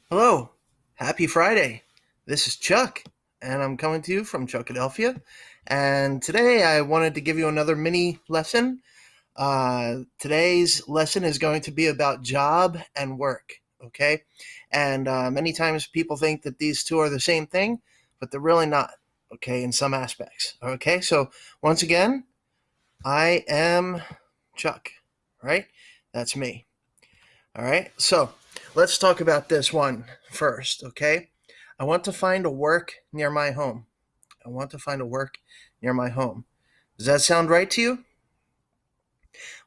Hello, happy Friday. This is Chuck, and I'm coming to you from Chuckadelphia. And today I wanted to give you another mini lesson. Today's lesson is going to be about job and work, okay? And many times people think that these two are the same thing, but they're really not, okay, in some aspects, okay? So once again, I am Chuck, right? That's me. All right, so let's talk about this one first, okay? I want to find a work near my home. I want to find a work near my home. Does that sound right to you?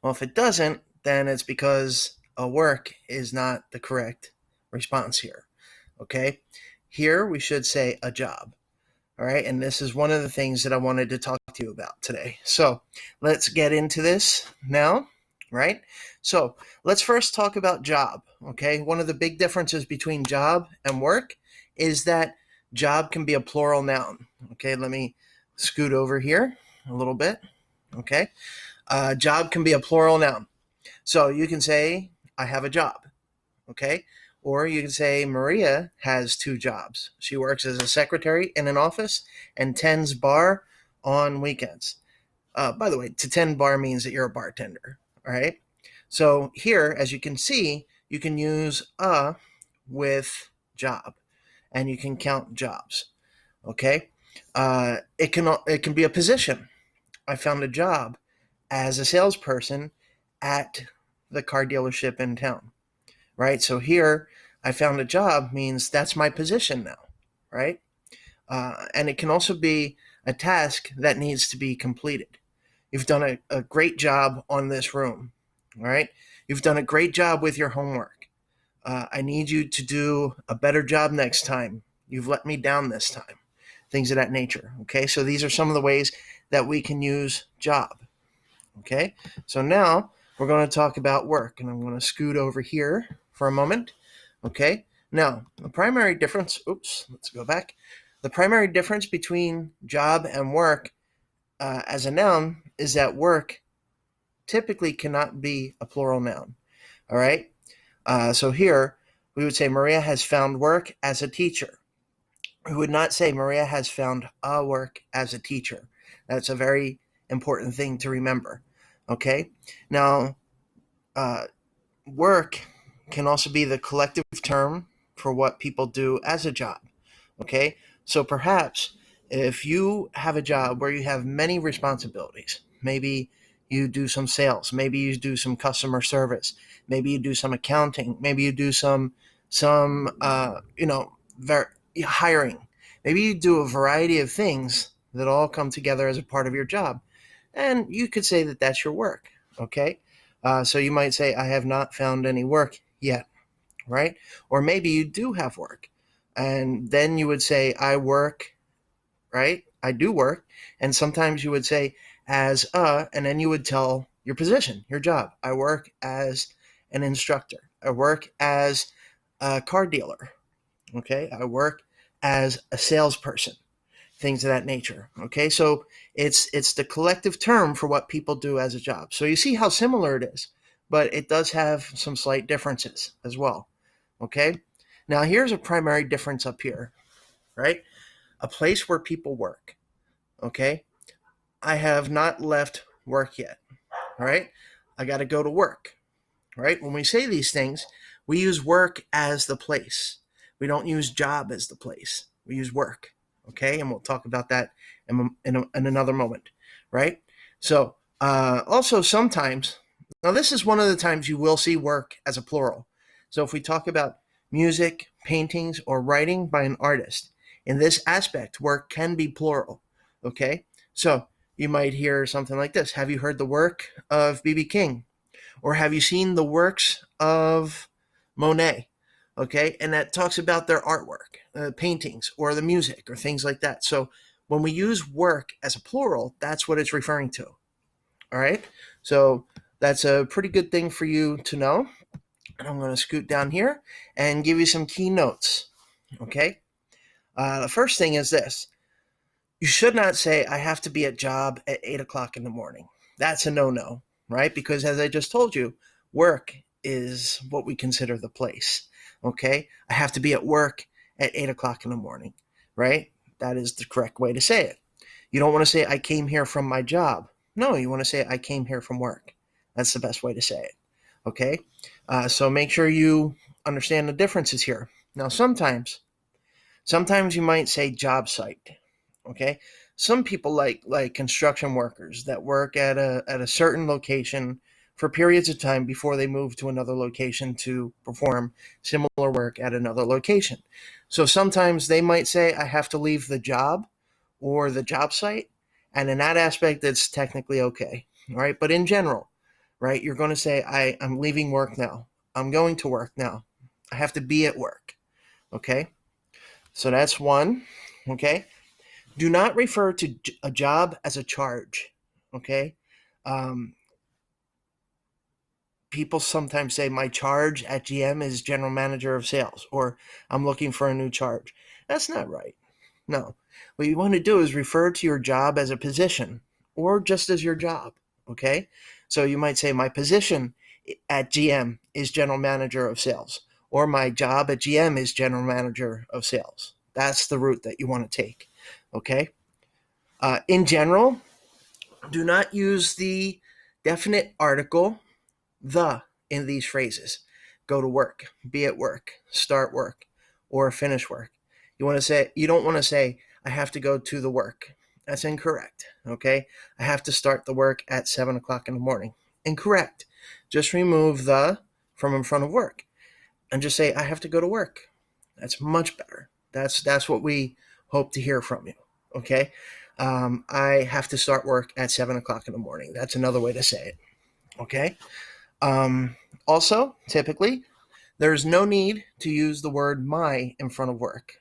Well, if it doesn't, then it's because a work is not the correct response here, okay? Here we should say a job, all right? And this is one of the things that I wanted to talk to you about today. So let's get into this now, right? So let's first talk about job, okay? One of the big differences between job and work is that job can be a plural noun, okay? Let me scoot over here a little bit, okay? Job can be a plural noun. So you can say, I have a job, okay? Or you can say, Maria has two jobs. She works as a secretary in an office and tends bar on weekends. By the way, to tend bar means that you're a bartender, all right? So here, as you can see, you can use a with job, and you can count jobs, okay? It can be a position. I found a job as a salesperson at the car dealership in town, right? So here, I found a job means that's my position now, right? And it can also be a task that needs to be completed. You've done a great job on this room, all right? You've done a great job with your homework. I need you to do a better job next time. You've let me down this time. Things of that nature, okay? So these are some of the ways that we can use job, okay? So now we're going to talk about work, and I'm going to scoot over here for a moment, okay? Now, the primary difference, let's go back. The primary difference between job and work as a noun is that work typically cannot be a plural noun, all right? So here we would say Maria has found work as a teacher. We would not say Maria has found a work as a teacher. That's a very important thing to remember, okay? Now, uh, work can also be the collective term for what people do as a job, okay? So perhaps if you have a job where you have many responsibilities, maybe you do some sales, maybe you do some customer service, maybe you do some accounting, maybe you do hiring, maybe you do a variety of things that all come together as a part of your job, and you could say that that's your work, okay? So you might say, I have not found any work yet, right? Or maybe you do have work, and then you would say, I work, right? I do work. And sometimes you would say, as a, and then you would tell your position, your job. I work as an instructor. I work as a car dealer. Okay. I work as a salesperson, things of that nature. Okay. So it's the collective term for what people do as a job. So you see how similar it is, but it does have some slight differences as well. Okay. Now here's a primary difference up here, right? A place where people work. Okay. I have not left work yet. All right. I got to go to work. Right. When we say these things, we use work as the place. We don't use job as the place. We use work. Okay. And we'll talk about that in another moment. Right. So, also sometimes, now this is one of the times you will see work as a plural. So if we talk about music, paintings, or writing by an artist, in this aspect, work can be plural. Okay. So you might hear something like this. Have you heard the work of B.B. King? Or have you seen the works of Monet? Okay, and that talks about their artwork, paintings, or the music, or things like that. So when we use work as a plural, that's what it's referring to. All right, so that's a pretty good thing for you to know. And I'm going to scoot down here and give you some key notes. Okay, the first thing is this: you should not say, I have to be at job at 8 o'clock in the morning. That's a no-no, right? Because as I just told you, work is what we consider the place. Okay, I have to be at work at 8 o'clock in the morning, right? That is the correct way to say it. You don't want to say, I came here from my job. No, you want to say, I came here from work. That's the best way to say it. Okay, so make sure you understand the differences here. Now, sometimes you might say job site. Okay, some people like construction workers that work at a certain location for periods of time before they move to another location to perform similar work at another location. So sometimes they might say, I have to leave the job or the job site, and in that aspect it's technically okay. All right, but in general, right, you're going to say, I'm leaving work now, I'm going to work now, I have to be at work. Okay, so that's one. Okay, do not refer to a job as a charge. Okay, um, people sometimes say, my charge at GM is general manager of sales, or I'm looking for a new charge. That's not right. No, what you want to do is refer to your job as a position, or just as your job. Okay, so you might say, my position at GM is general manager of sales, or my job at GM is general manager of sales. That's the route that you want to take. Okay, in general, do not use the definite article the in these phrases. Go to work, be at work, start work, or finish work. You don't want to say, I have to go to the work. That's incorrect. Okay, I have to start the work at 7 o'clock in the morning. Incorrect. Just remove the from in front of work and just say, I have to go to work. That's much better. That's what we hope to hear from you. Okay, I have to start work at 7 o'clock in the morning. That's another way to say it. Okay. Also, typically, there's no need to use the word my in front of work,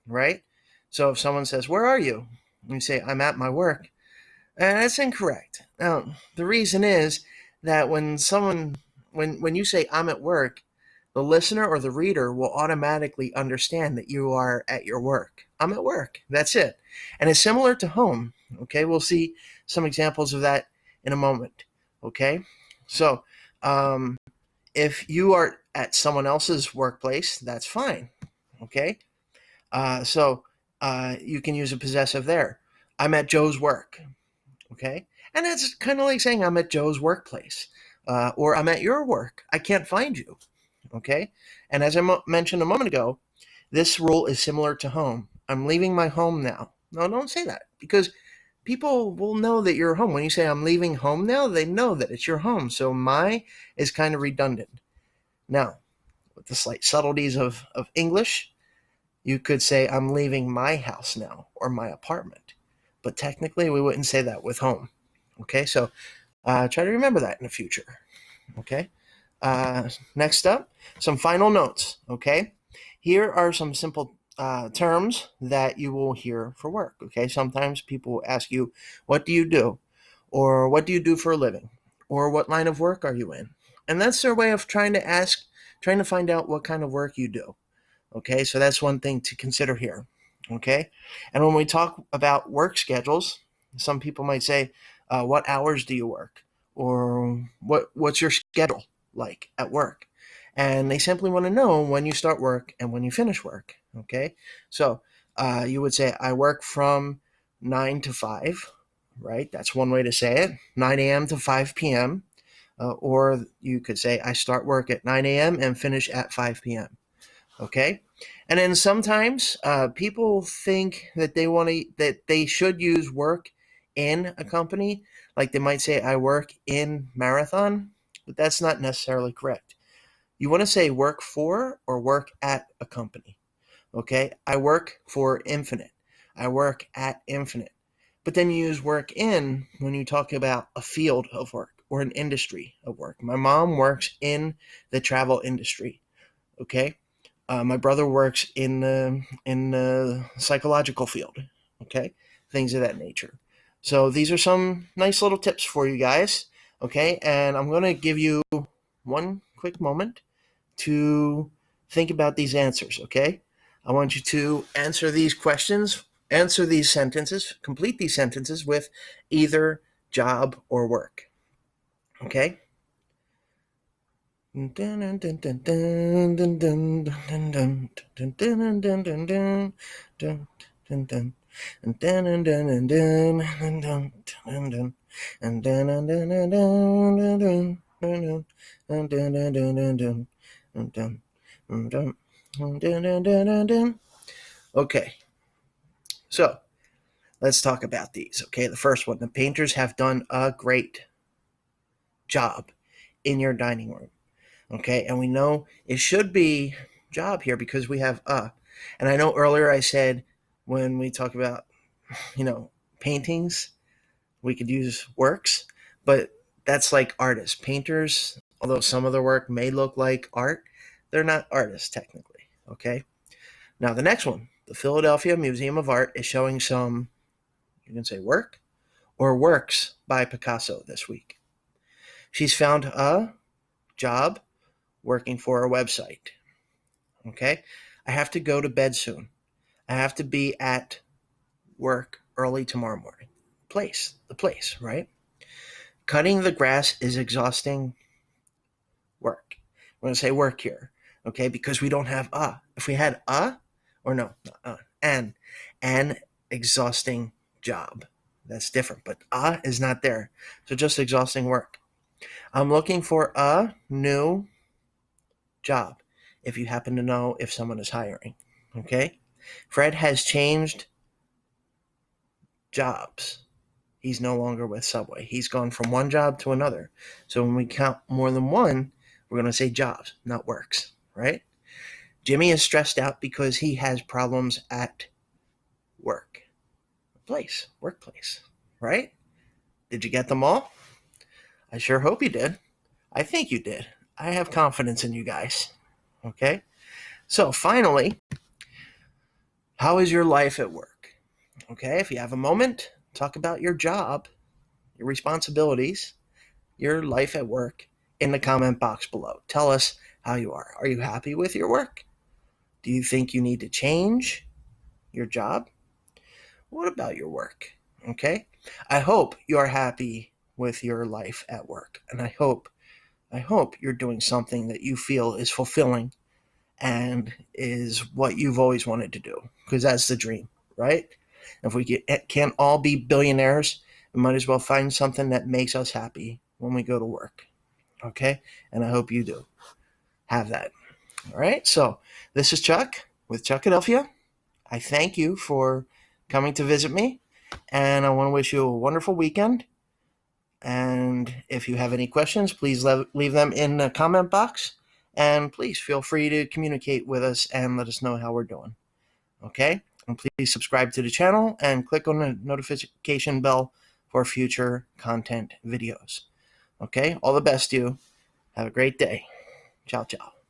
right? So if someone says, where are you? And you say, I'm at my work. And that's incorrect. Now, the reason is that when you say I'm at work, the listener or the reader will automatically understand that you are at your work. I'm at work. That's it. And it's similar to home. Okay, we'll see some examples of that in a moment. Okay, so um, if you are at someone else's workplace, that's fine. Okay, so you can use a possessive there. I'm at Joe's work. Okay, and that's kind of like saying I'm at Joe's workplace, or I'm at your work. I can't find you. Okay, and as I mentioned a moment ago, this rule is similar to home. I'm leaving my home now. No, don't say that, because people will know that you're home. When you say I'm leaving home now, they know that it's your home. So my is kind of redundant. Now, with the slight subtleties of English, you could say I'm leaving my house now, or my apartment. But technically, we wouldn't say that with home. Okay, so try to remember that in the future. Okay, next up, some final notes. Okay, here are some simple terms that you will hear for work. Okay, sometimes people will ask you, what do you do? Or what do you do for a living? Or what line of work are you in? And that's their way of trying to find out what kind of work you do. Okay, so that's one thing to consider here. Okay, and when we talk about work schedules, some people might say, what hours do you work? Or what's your schedule like at work? And they simply want to know when you start work and when you finish work. Okay, so you would say, I work from 9 to 5, right? That's one way to say it, 9 a.m. to 5 p.m. Or you could say, I start work at 9 a.m. and finish at 5 p.m. Okay, and then sometimes people think that they should use work in a company, like they might say, I work in Marathon, but that's not necessarily correct. You want to say work for or work at a company. Okay, I work for Infinite, I work at Infinite, but then you use work in when you talk about a field of work or an industry of work. My mom works in the travel industry. Okay, my brother works in the psychological field. Okay, things of that nature. So these are some nice little tips for you guys. Okay, and I'm going to give you one quick moment to think about these answers. Okay, I want you to answer these questions, answer these sentences, complete these sentences with either job or work. Okay. Okay, so let's talk about these. Okay, the first one, the painters have done a great job in your dining room. Okay, and we know it should be job here because we have and I know earlier I said when we talk about paintings we could use works, but that's like artists, painters. Although some of their work may look like art, they're not artists technically. Okay, now the next one, the Philadelphia Museum of Art is showing some, you can say, work or works by Picasso this week. She's found a job working for a website. Okay, I have to go to bed soon. I have to be at work early tomorrow morning. The place, right? Cutting the grass is exhausting work. I'm going to say work here, okay? Because we don't have a. If we had a, or no, not an exhausting job. That's different, but a is not there. So just exhausting work. I'm looking for a new job if you happen to know if someone is hiring, okay? Fred has changed jobs. He's no longer with Subway. He's gone from one job to another. So when we count more than one, we're going to say jobs, not works, right? Jimmy is stressed out because he has problems at workplace, right? Did you get them all? I sure hope you did. I think you did. I have confidence in you guys, okay? So finally, how is your life at work? Okay, if you have a moment, talk about your job, your responsibilities, your life at work in the comment box below. Tell us how you are. Are you happy with your work? Do you think you need to change your job? What about your work? Okay? I hope you're happy with your life at work. And I hope you're doing something that you feel is fulfilling and is what you've always wanted to do, because that's the dream, right? If we can't all be billionaires, we might as well find something that makes us happy when we go to work. Okay? And I hope you do have that. All right? So this is Chuck with Chuckadelphia. I thank you for coming to visit me, and I want to wish you a wonderful weekend. And if you have any questions, please leave them in the comment box. And please feel free to communicate with us and let us know how we're doing. Okay? And please subscribe to the channel and click on the notification bell for future content videos. Okay? All the best to you. Have a great day. Ciao, ciao.